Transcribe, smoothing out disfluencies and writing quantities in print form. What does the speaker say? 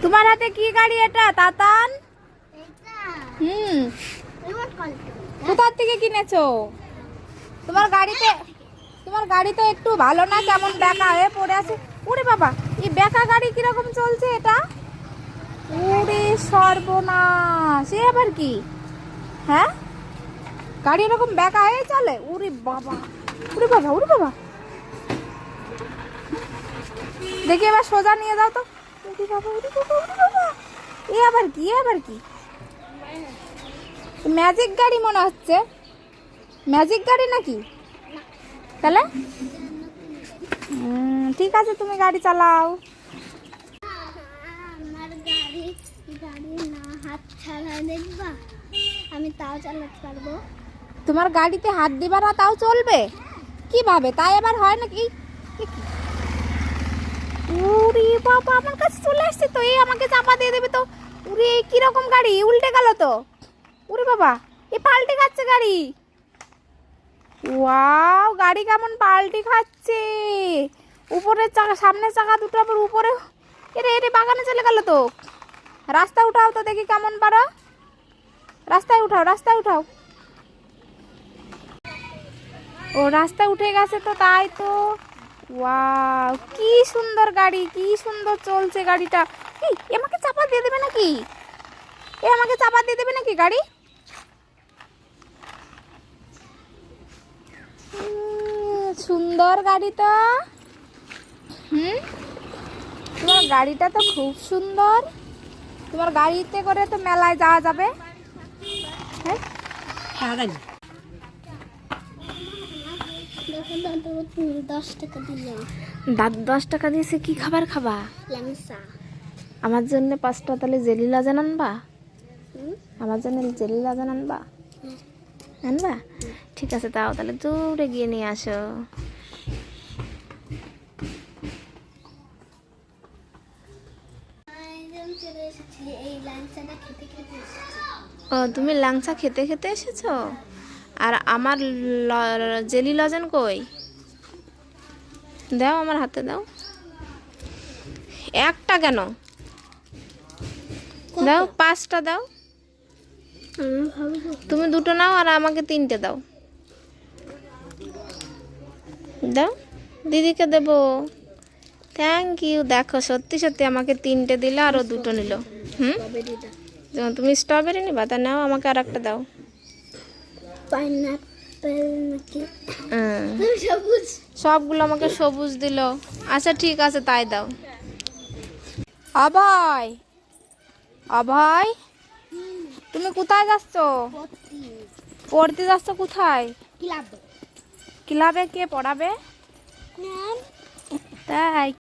তোমার হাতে কি গাড়ি এটা তাতান? কোথা থেকে কিনেছো? তোমার গাড়ি তো একটু ভালো না, কেমন বেঁকা হয়ে পড়ে আছে। ওরে বাবা, এই বেঁকা গাড়ি কিরকম চলছে এটা? ওরে সর্বনাশ, এ আবার কি? হ্যাঁ, গাড়ি এরকম বেঁকা হয়ে চলে? ওরে বাবা, ওরে বাবা, ওরে বাবা, দেখি এবার সোজা নিয়ে যাও তো। ওরে বাবা, ওরে বাবা, ওরে বাবা, এ আবার কি? এ আবার কি? ম্যাজিক গাড়ি মনে হচ্ছে। ম্যাজিক গাড়ি নাকি তাহলে? ঠিক আছে, তুমি গাড়ি চালাও। আমার গাড়ি না হাত ছাড়া দেখবা, আমি তাও চালাতে পারবো। তোমার গাড়িতে হাত দিবা না তাও চলবে? কিভাবে? তাই আবার হয় নাকি? ওরে বাবা, আমার কাছে চলে আসছে তো, এই আমাকে চাপা দিয়ে দেবে তো। ওরে কিরকম গাড়ি, উল্টে গেল তো। ওরে বাবা, এ পাল্টে খাচ্ছে গাড়ি। ওয়াও, গাড়ি কেমন পাল্টি খাচ্ছে। উপরের চাকা, সামনের চাকা দুটো আবার উপরে। এরে এরে বাগানে চলে গেল তো। রাস্তা উঠাও তো দেখি কেমন পারো। রাস্তায় উঠাও, রাস্তায় উঠাও। ও রাস্তায় উঠে গেছে তো, তাই তো। ওয়াও, কি সুন্দর গাড়ি, কি সুন্দর চলছে গাড়িটা। এই আমাকে চাপা দিয়ে দেবে নাকি? আমাকে চাপা দিয়ে দেবে নাকি গাড়ি? সুন্দর গাড়িটা। তোমার গাড়িটা তো খুব সুন্দর। তোমার গাড়িতে করে তো মেলায় যাওয়া যাবে। হ্যাঁ, দশ টাকা দিলাম। দাদু 10 টাকা দিয়েছে, কি খাবার খাবা? ল্যাংচা। আমার জন্য 5টা তাহলে জেলি লাজান আনবা। আমার জন্য জেলি লাজান আনবা। আনবা? ঠিক আছে, তাও তাহলে দূরে গিয়ে নিয়ে আসো। ও, তুমি ল্যাংচা খেতে খেতে এসেছো? আর আমার জেলি লজেন কই? দাও, আমার হাতে দাও। একটা কেন? দাও, 5টা দাও। তুমি 2টো নাও আর আমাকে 3টে দাও। দাও, দিদিকে দেবো। Thank you. দেখো, সত্যি সত্যি আমাকে 3টে দিলে, আরও 2টো নিল। তুমি স্ট্রবেরি নিবা? তা নাও, আমাকে আর একটা দাও। সবগুলো আমাকে সবুজ দিল। আচ্ছা ঠিক আছে, তাই দাও। অভয়, অভয়, তুমি কোথায় যাচ্ছ? পড়তে যাচ্ছ? কোথায়? ক্লাবে। কে পড়াবে? তাই?